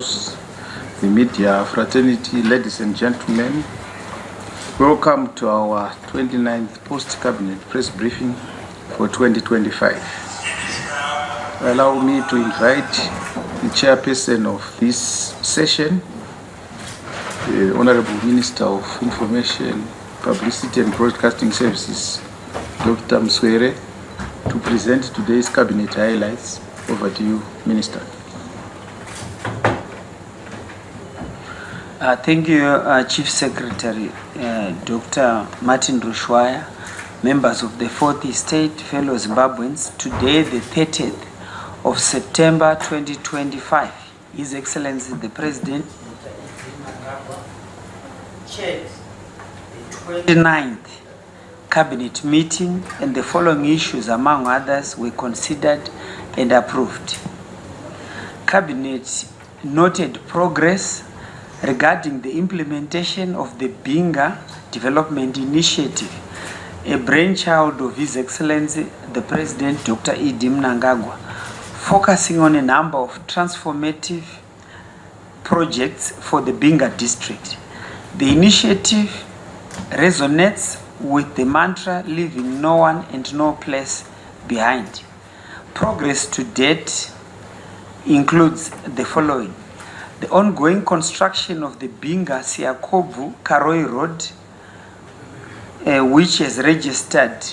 the media fraternity, ladies and gentlemen, welcome to our 29th post-cabinet press briefing for 2025. Allow me to invite the chairperson of this session, the Honorable Minister of Information, Publicity and Broadcasting Services, Dr. Mswere, to present today's cabinet highlights. Over to you, Minister. Thank you, Chief Secretary, Dr. Martin Rushwaya, members of the Fourth Estate, fellow Zimbabweans. Today, the 30th of September 2025, His Excellency the President chaired the 29th Cabinet meeting, and the following issues, among others, were considered and approved. Cabinet noted progress regarding the implementation of the Binga Development Initiative, a brainchild of His Excellency the President Dr. Idi Mnangagwa, focusing on a number of transformative projects for the Binga district. The initiative resonates with the mantra leaving no one and no place behind. Progress to date includes the following: the ongoing construction of the Binga Siakobu Karoi Road, which has registered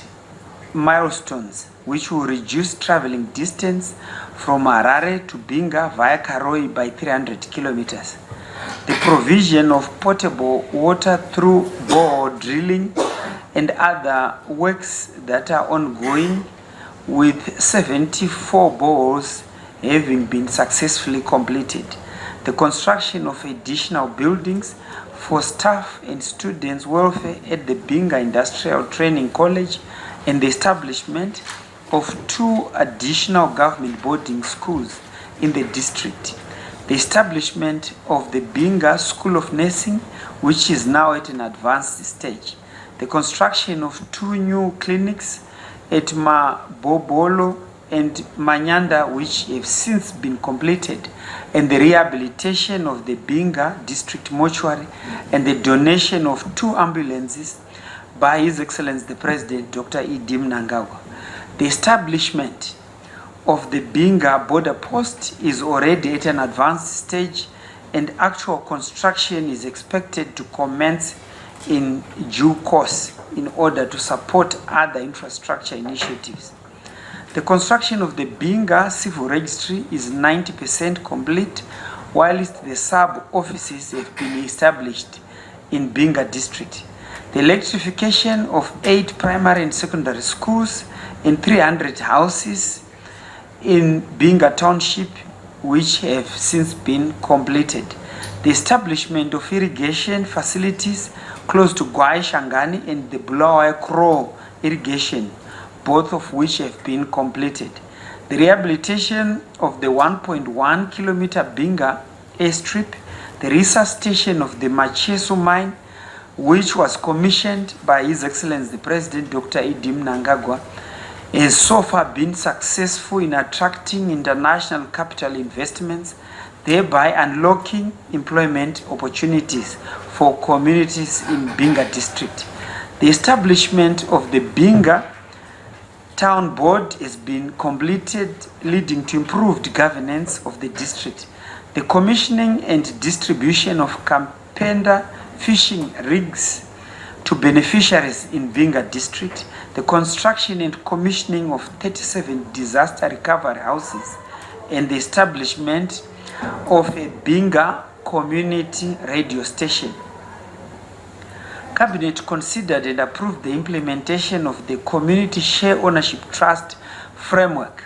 milestones which will reduce traveling distance from Harare to Binga via Karoi by 300 kilometers. The provision of potable water through borehole drilling and other works that are ongoing, with 74 boreholes having been successfully completed. The construction of additional buildings for staff and students' welfare at the Binga Industrial Training College, and the establishment of 2 additional government boarding schools in the district. The establishment of the Binga School of Nursing, which is now at an advanced stage. The construction of 2 new clinics at Mabobolo and Manyanda, which have since been completed, and the rehabilitation of the Binga District Mortuary, and the donation of 2 ambulances by His Excellency the President Dr. Idi Mnangagwa. The establishment of the Binga border post is already at an advanced stage, and actual construction is expected to commence in due course in order to support other infrastructure initiatives. The construction of the Binga Civil Registry is 90% complete, whilst the sub-offices have been established in Binga district. The electrification of 8 primary and secondary schools and 300 houses in Binga Township, which have since been completed. The establishment of irrigation facilities close to Gwai Shangani and the Bulawayo Crow irrigation, both of which have been completed. The rehabilitation of the 1.1 kilometer Binga airstrip, the resuscitation of the Macheso mine, which was commissioned by His Excellency the President Dr. Idi Mnangagwa, has so far been successful in attracting international capital investments, thereby unlocking employment opportunities for communities in Binga district. The establishment of the Binga Town Board has been completed, leading to improved governance of the district. The commissioning and distribution of Kampenda fishing rigs to beneficiaries in Binga district, the construction and commissioning of 37 disaster recovery houses, and the establishment of a Binga community radio station. Cabinet considered and approved the implementation of the Community Share Ownership Trust framework,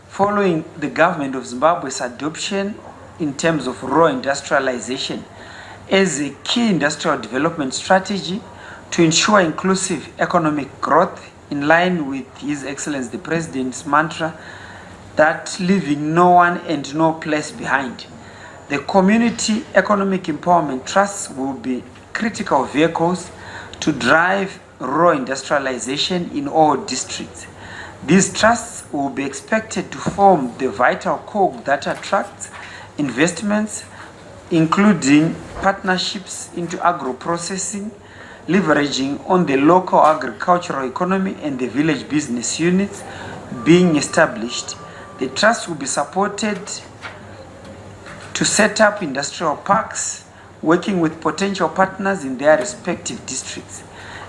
following the government of Zimbabwe's adoption in terms of rural industrialization as a key industrial development strategy to ensure inclusive economic growth in line with His Excellency the President's mantra that leaving no one and no place behind. The Community Economic Empowerment Trusts will be critical vehicles to drive rural industrialization in all districts. These trusts will be expected to form the vital cog that attracts investments, including partnerships into agro-processing, leveraging on the local agricultural economy and the village business units being established. The trust will be supported to set up industrial parks, working with potential partners in their respective districts.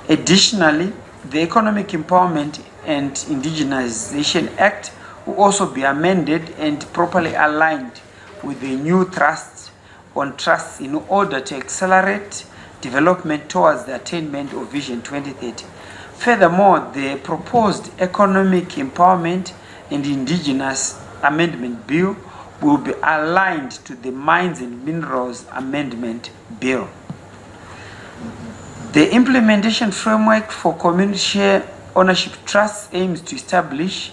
Additionally, the Economic Empowerment and Indigenization Act will also be amended and properly aligned with the new trust on trusts in order to accelerate development towards the attainment of Vision 2030. Furthermore, the proposed Economic Empowerment and Indigenous Amendment Bill will be aligned to the Mines and Minerals Amendment Bill. The implementation framework for community share ownership trusts aims to establish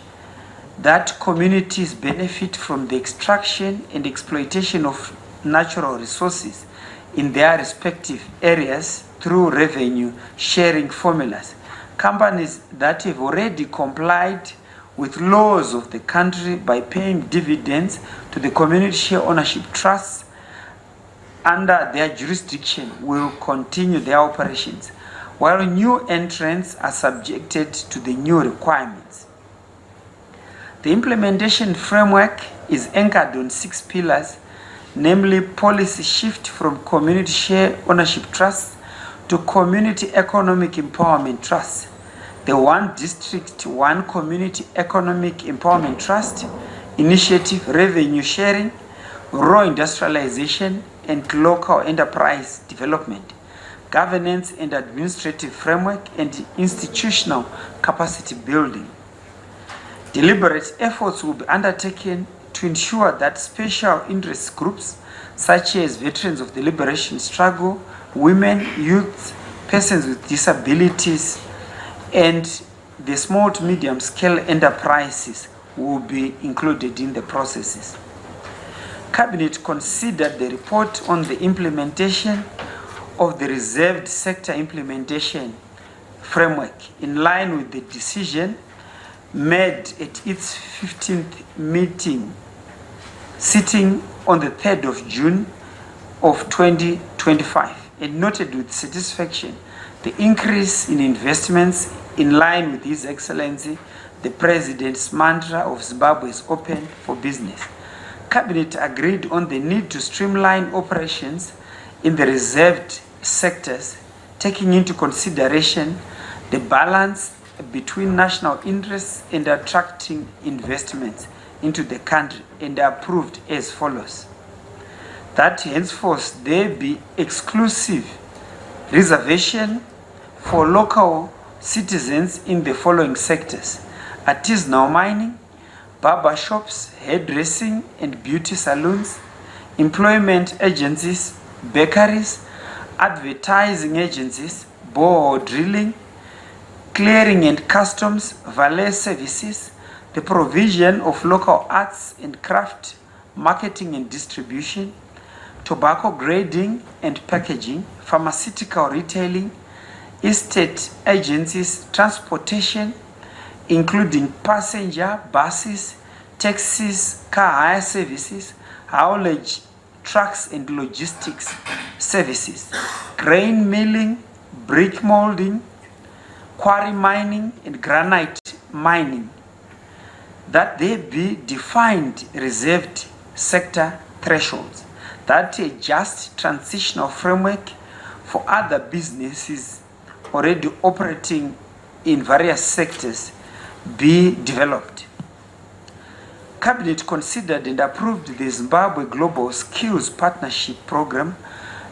that communities benefit from the extraction and exploitation of natural resources in their respective areas through revenue sharing formulas. Companies that have already complied with laws of the country by paying dividends to the community share ownership trusts under their jurisdiction will continue their operations, while new entrants are subjected to the new requirements. The implementation framework is anchored on 6 pillars, namely policy shift from community share ownership trusts to community economic empowerment trusts, the One District, One Community Economic Empowerment Trust, initiative revenue sharing, rural industrialization, and local enterprise development, governance and administrative framework, and institutional capacity building. Deliberate efforts will be undertaken to ensure that special interest groups such as veterans of the liberation struggle, women, youth, persons with disabilities, and the small to medium scale enterprises will be included in the processes. Cabinet considered the report on the implementation of the reserved sector implementation framework in line with the decision made at its 15th meeting sitting on the 3rd of June of 2025, and noted with satisfaction the increase in investments in line with His Excellency the President's mantra of Zimbabwe is open for business. Cabinet agreed on the need to streamline operations in the reserved sectors, taking into consideration the balance between national interests and attracting investments into the country, and approved as follows: that henceforth there be exclusive reservation for local citizens in the following sectors: artisanal mining, barber shops, hairdressing and beauty salons, employment agencies, bakeries, advertising agencies, borehole drilling, clearing and customs, valet services, the provision of local arts and craft, marketing and distribution, tobacco grading and packaging, pharmaceutical retailing, estate agencies, transportation, including passenger buses, taxis, car hire services, haulage trucks and logistics services, grain milling, brick molding, quarry mining and granite mining, that there be defined reserved sector thresholds, that a just transitional framework for other businesses already operating in various sectors be developed. Cabinet considered and approved the Zimbabwe Global Skills Partnership Program.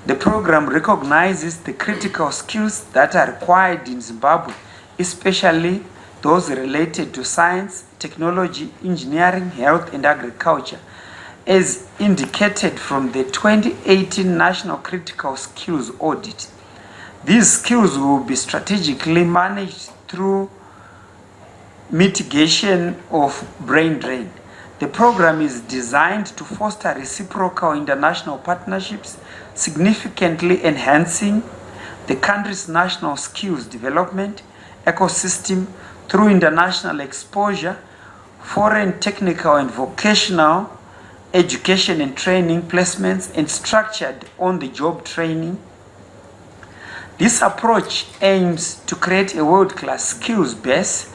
The program recognizes the critical skills that are required in Zimbabwe, especially those related to science, technology, engineering, health, and agriculture, as indicated from the 2018 National Critical Skills Audit. These skills will be strategically managed through mitigation of brain drain. The program is designed to foster reciprocal international partnerships, significantly enhancing the country's national skills development ecosystem through international exposure, foreign technical and vocational education and training placements, and structured on-the-job training. This approach aims to create a world-class skills base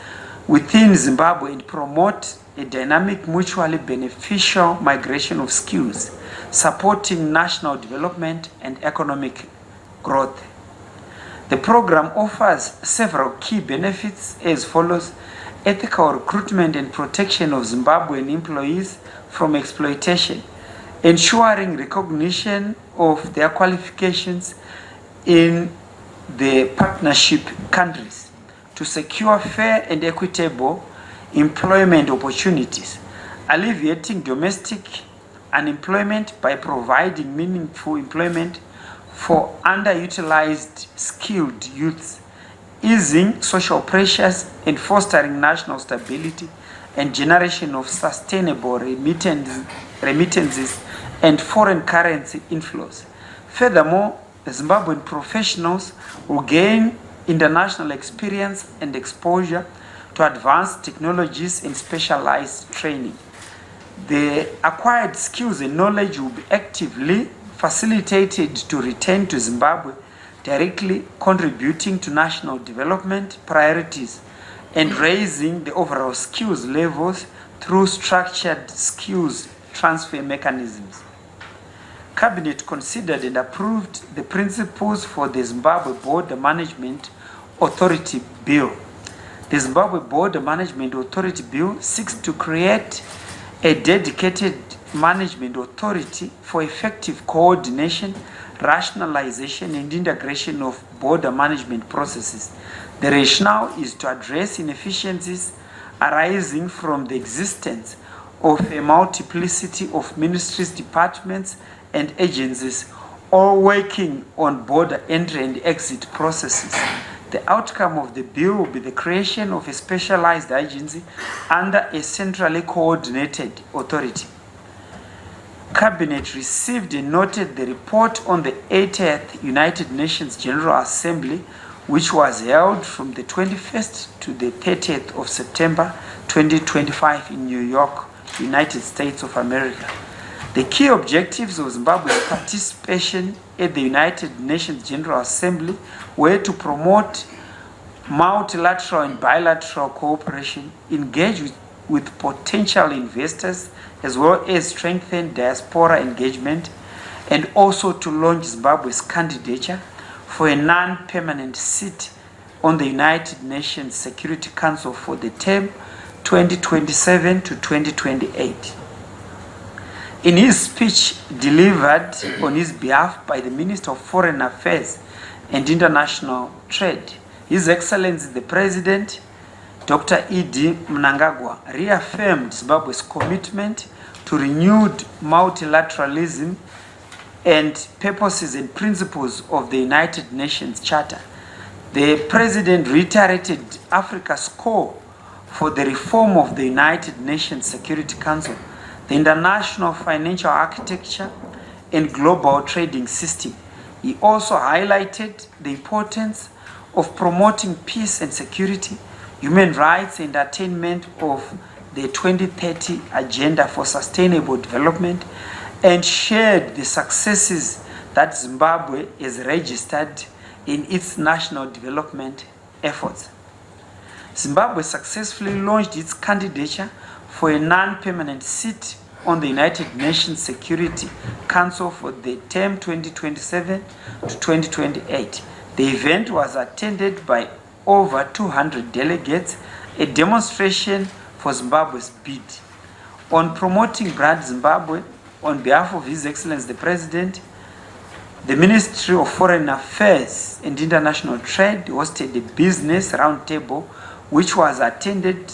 within Zimbabwe and promote a dynamic, mutually beneficial migration of skills, supporting national development and economic growth. The program offers several key benefits as follows: ethical recruitment and protection of Zimbabwean employees from exploitation, ensuring recognition of their qualifications in the partnership countries to secure fair and equitable employment opportunities, alleviating domestic unemployment by providing meaningful employment for underutilized skilled youths, easing social pressures and fostering national stability and generation of sustainable remittances and foreign currency inflows. Furthermore, Zimbabwean professionals will gain international experience and exposure to advanced technologies and specialized training. The acquired skills and knowledge will be actively facilitated to return to Zimbabwe, directly contributing to national development priorities and raising the overall skills levels through structured skills transfer mechanisms. Cabinet considered and approved the principles for the Zimbabwe Border Management Authority Bill. The Zimbabwe Border Management Authority Bill seeks to create a dedicated management authority for effective coordination, rationalization, and integration of border management processes. The rationale is to address inefficiencies arising from the existence of a multiplicity of ministries, departments, and agencies, all working on border entry and exit processes. The outcome of the bill will be the creation of a specialized agency under a centrally coordinated authority. Cabinet received and noted the report on the 80th United Nations General Assembly, which was held from the 21st to the 30th of September 2025 in New York, United States of America. The key objectives of Zimbabwe's participation at the United Nations General Assembly were to promote multilateral and bilateral cooperation, engage with potential investors, as well as strengthen diaspora engagement, and also to launch Zimbabwe's candidature for a non-permanent seat on the United Nations Security Council for the term 2027 to 2028. In his speech delivered on his behalf by the Minister of Foreign Affairs and International Trade, His Excellency the President, Dr. E.D. Mnangagwa, reaffirmed Zimbabwe's commitment to renewed multilateralism and purposes and principles of the United Nations Charter. The President reiterated Africa's call for the reform of the United Nations Security Council, the international financial architecture, and global trading system. He also highlighted the importance of promoting peace and security, human rights, and attainment of the 2030 Agenda for Sustainable Development, and shared the successes that Zimbabwe has registered in its national development efforts. Zimbabwe successfully launched its candidature for a non-permanent seat on the United Nations Security Council for the term 2027 to 2028. The event was attended by over 200 delegates, a demonstration for Zimbabwe's bid. On promoting Brand Zimbabwe, on behalf of His Excellency the President, the Ministry of Foreign Affairs and International Trade hosted a business roundtable which was attended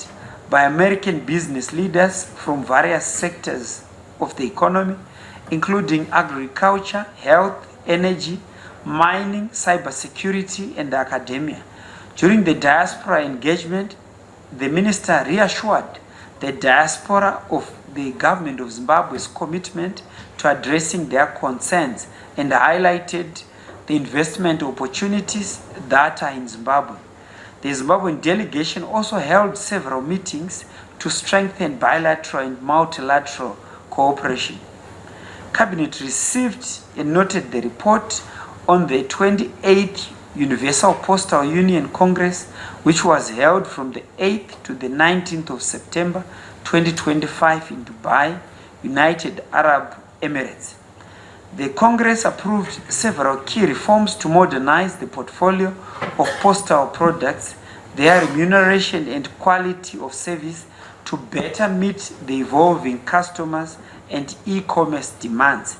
by American business leaders from various sectors of the economy, including agriculture, health, energy, mining, cybersecurity, and academia. During the diaspora engagement, the minister reassured the diaspora of the government of Zimbabwe's commitment to addressing their concerns and highlighted the investment opportunities that are in Zimbabwe. The Zimbabwean delegation also held several meetings to strengthen bilateral and multilateral cooperation. Cabinet received and noted the report on the 28th Universal Postal Union Congress, which was held from the 8th to the 19th of September 2025 in Dubai, United Arab Emirates. The Congress approved several key reforms to modernize the portfolio of postal products, their remuneration and quality of service to better meet the evolving customers and e-commerce demands.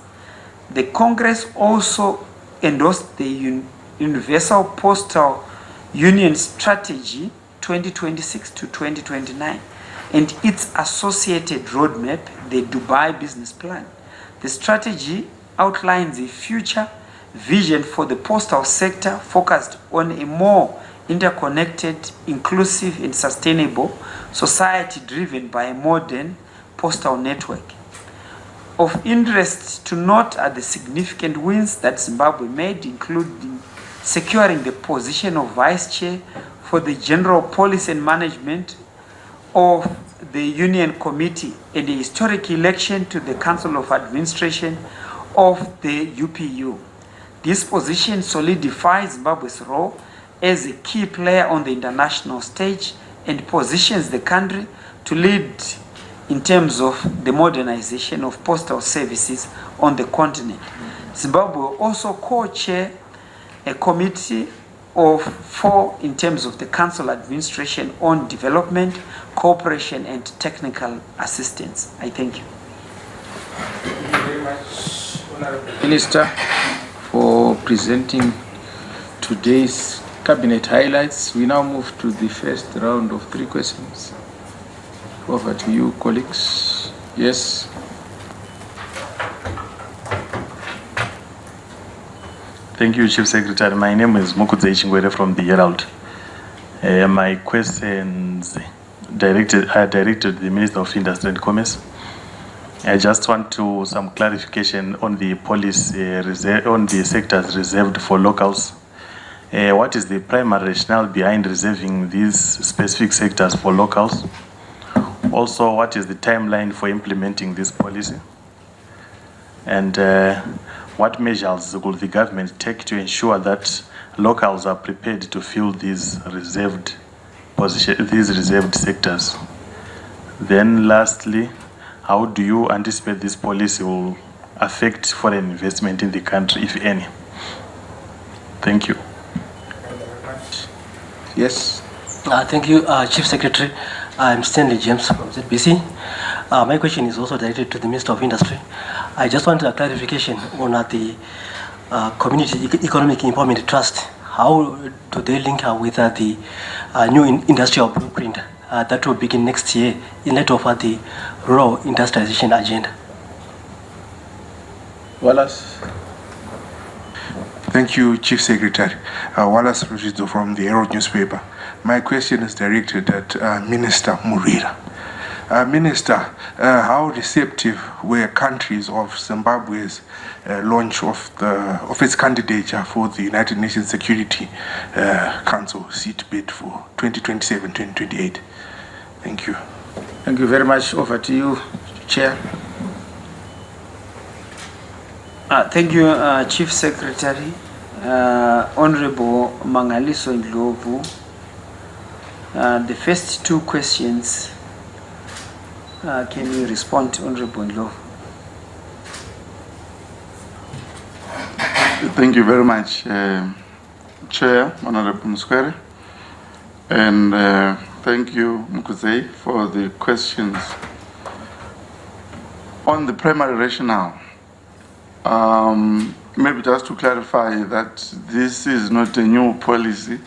The Congress also endorsed the Universal Postal Union Strategy 2026 to 2029 and its associated roadmap, the Dubai Business Plan. The strategy outlines a future vision for the postal sector focused on a more interconnected, inclusive and sustainable society driven by a modern postal network. Of interest to note are the significant wins that Zimbabwe made, including securing the position of Vice Chair for the General Policy and Management of the Union Committee and a historic election to the Council of Administration of the UPU. This position solidifies Zimbabwe's role as a key player on the international stage and positions the country to lead in terms of the modernization of postal services on the continent. Zimbabwe will also co-chair a committee of 4 in terms of the Council Administration on Development, Cooperation and Technical Assistance. I thank you. Thank you very much, Honorable Minister, for presenting today's Cabinet highlights. We now move to the first round of 3 questions. Over to you, colleagues. Yes. Thank you, Chief Secretary. My name is Mukudze Chingwere from the Herald. My questions are directed to the Minister of Industry and Commerce. I just want some clarification on the policy on the sectors reserved for locals. What is the primary rationale behind reserving these specific sectors for locals? Also, what is the timeline for implementing this policy? And what measures will the government take to ensure that locals are prepared to fill these reserved sectors? Then lastly, how do you anticipate this policy will affect foreign investment in the country, if any? Thank you. Yes. Thank you, Chief Secretary. I'm Stanley James from ZBC. My question is also directed to the Minister of Industry. I just want a clarification on the Community Economic Empowerment Trust. How do they link with the new industrial blueprint that will begin next year in light of the rural industrialization agenda? Wallace. Thank you, Chief Secretary. Wallace Rujizo from the Herald newspaper. My question is directed at Minister Murira. Minister, how receptive were countries of Zimbabwe's launch of its candidature for the United Nations Security Council seat bid for 2027-2028? Thank you. Thank you very much. Over to you, Chair. Thank you, Chief Secretary. Honorable Mangaliso Ndlovu. The first 2 questions, can you respond to Honorable Ndlovu? Thank you very much, Chair, Honorable Mskwere. And thank you, Mukudze, for the questions. On the primary rationale, maybe just to clarify that this is not a new policy.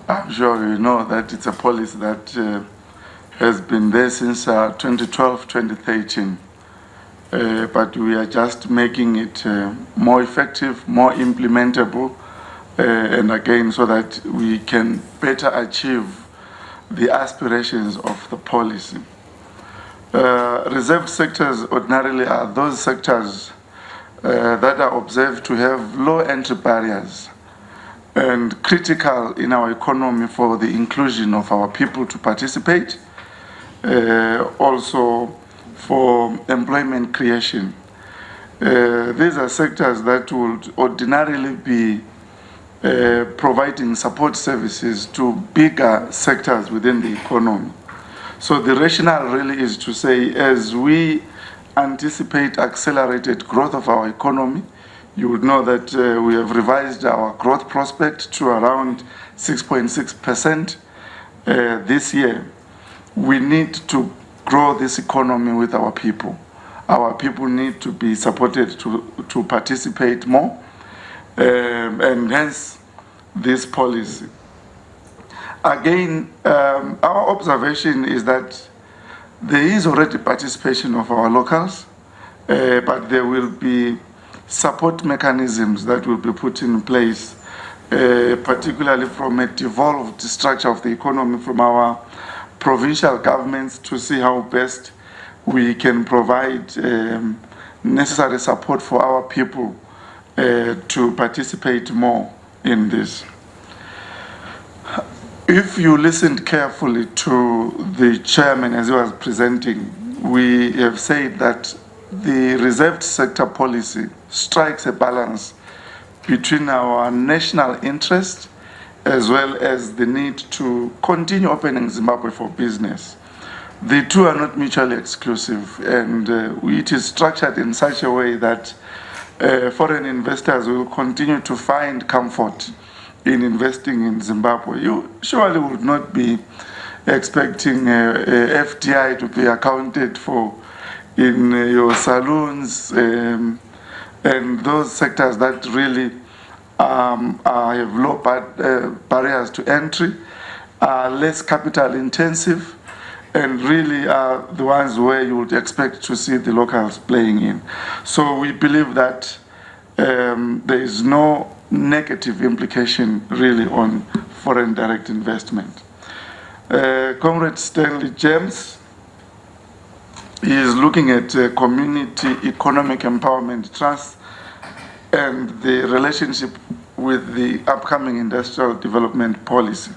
I'm sure you know that it's a policy that has been there since 2012-2013. But we are just making it more effective, more implementable, and again, so that we can better achieve the aspirations of the policy. Reserved sectors ordinarily are those sectors that are observed to have low entry barriers and critical in our economy for the inclusion of our people to participate. Also for employment creation. These are sectors that would ordinarily be providing support services to bigger sectors within the economy. So the rationale really is to say, as we anticipate accelerated growth of our economy, you would know that we have revised our growth prospect to around 6.6% this year. We need to grow this economy with our people. Our people need to be supported to participate more, and hence this policy. Again, our observation is that there is already participation of our locals, but there will be support mechanisms that will be put in place, particularly from a devolved structure of the economy from our provincial governments, to see how best we can provide necessary support for our people to participate more in this. If you listened carefully to the chairman as he was presenting, we have said that the reserved sector policy strikes a balance between our national interest as well as the need to continue opening Zimbabwe for business. The two are not mutually exclusive, and it is structured in such a way that foreign investors will continue to find comfort in investing in Zimbabwe. You surely would not be expecting FDI to be accounted for in your saloons and those sectors that really have low barriers to entry, are less capital intensive, and really are the ones where you would expect to see the locals playing in. So we believe that there is no negative implication really on foreign direct investment. Comrade Stanley James is looking at community economic empowerment trust and the relationship with the upcoming industrial development policy.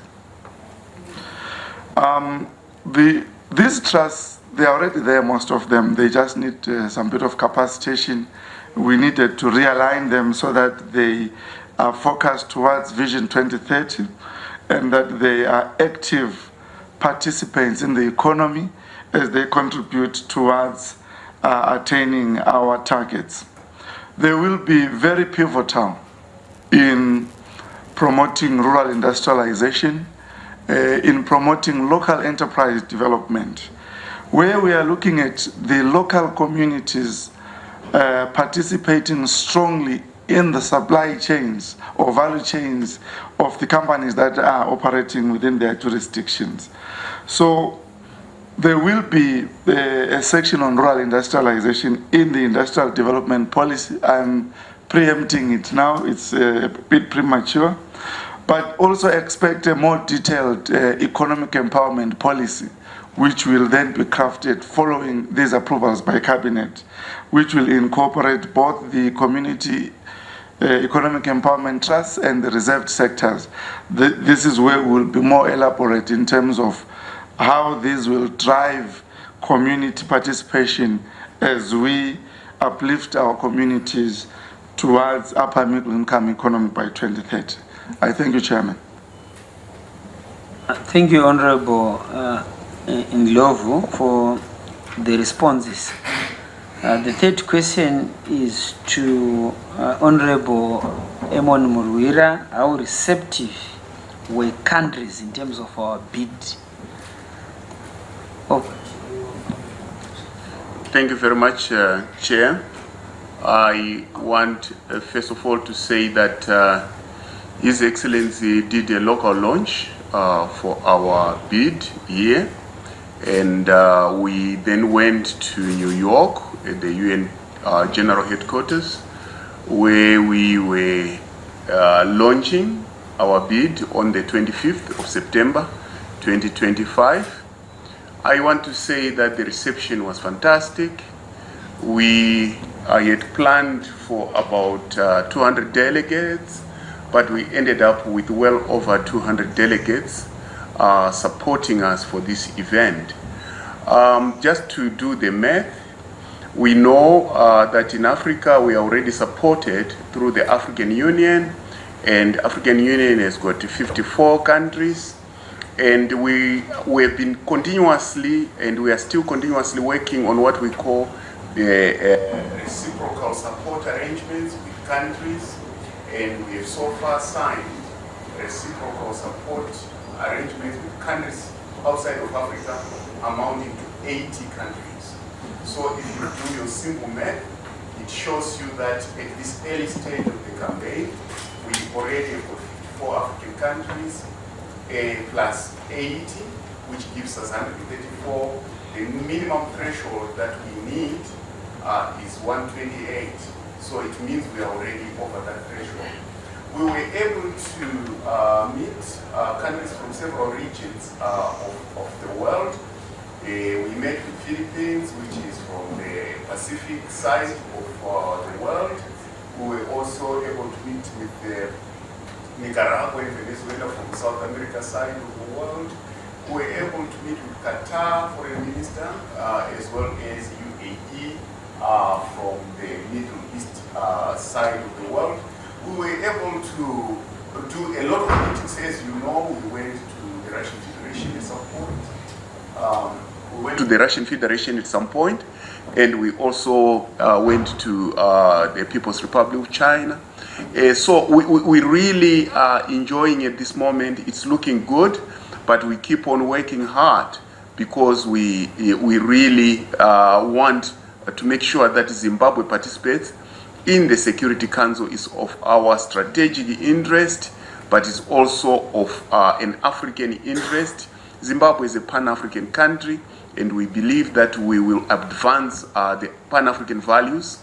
These trusts, they are already there, most of them. They just need some bit of capacitation. We needed to realign them so that they are focused towards Vision 2030 and that they are active participants in the economy as they contribute towards attaining our targets. They will be very pivotal in promoting rural industrialization, in promoting local enterprise development, where we are looking at the local communities participating strongly in the supply chains or value chains of the companies that are operating within their jurisdictions. So there will be a section on rural industrialization in the industrial development policy. I'm preempting it now, it's a bit premature, but also expect a more detailed economic empowerment policy, which will then be crafted following these approvals by Cabinet, which will incorporate both the community economic empowerment trusts and the reserved sectors. This is where we'll be more elaborate in terms of how these will drive community participation as we uplift our communities towards upper middle income economy by 2030. I thank you, Chairman. Thank you, Honorable Ndlovu, for the responses. The third question is to Honorable Emon Murwira. How receptive were countries in terms of our bid? Thank you very much, Chair. I want first of all to say that His Excellency did a local launch for our bid here, and we then went to New York at the UN General Headquarters, where we were launching our bid on the 25th of September 2025. I want to say that the reception was fantastic. We had planned for about 200 delegates, but we ended up with well over 200 delegates supporting us for this event. Just to do the math, we know that in Africa we are already supported through the African Union, and African Union has got 54 countries, and we have been continuously, and we are still continuously working on what we call the reciprocal support arrangements with countries, and we have so far signed reciprocal support arrangements with countries outside of Africa amounting to 80 countries. So if you do your simple math, it shows you that at this early stage of the campaign, we already have got 54 African countries plus 80, which gives us 134. The minimum threshold that we need is 128. So it means we are already over that threshold. We were able to meet countries from several regions of the world. We met with Philippines, which is from the Pacific side of the world. We were also able to meet with Nicaragua and Venezuela from the South America side of the world. We were able to meet with Qatar foreign minister, as well as UAE from the Middle East side of the world. We were able to do a lot of meetings. As you know, we went to the Russian Federation at some point. We went to the Russian Federation at some point, and we also went to the People's Republic of China. So we really are enjoying at this moment. It's looking good, but we keep on working hard because we really want to make sure that Zimbabwe participates in the Security Council. Is of our strategic interest, but it's also of an African interest. Zimbabwe is a Pan-African country, and we believe that we will advance the Pan-African values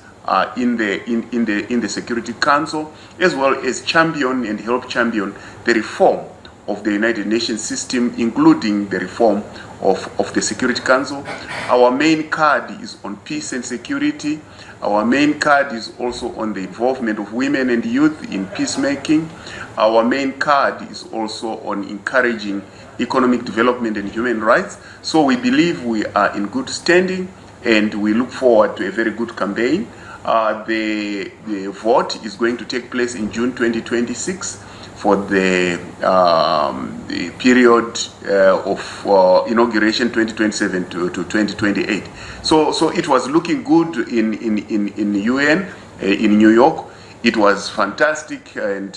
in the Security Council, as well as champion and help champion the reform of the United Nations system, including the reform of the Security Council. Our main card is on peace and security. Our main card is also on the involvement of women and youth in peacemaking. Our main card is also on encouraging economic development and human rights. So we believe we are in good standing, and we look forward to a very good campaign. The vote is going to take place in June 2026 for the period of inauguration 2027 to 2028. So it was looking good in UN, in New York. It was fantastic, and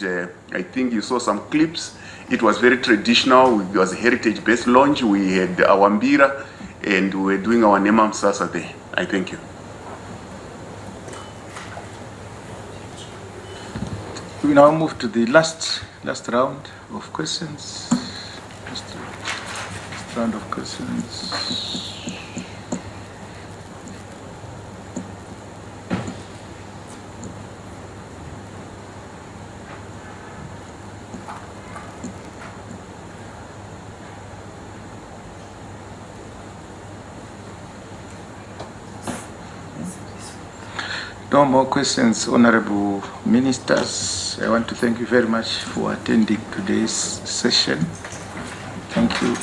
I think you saw some clips. It was very traditional. It was a heritage-based launch. We had our Mbira, and we were doing our Nemam Sasa there. I thank you. We now move to the last round of questions. Last round of questions. No more questions, Honorable Ministers. I want to thank you very much for attending today's session. Thank you.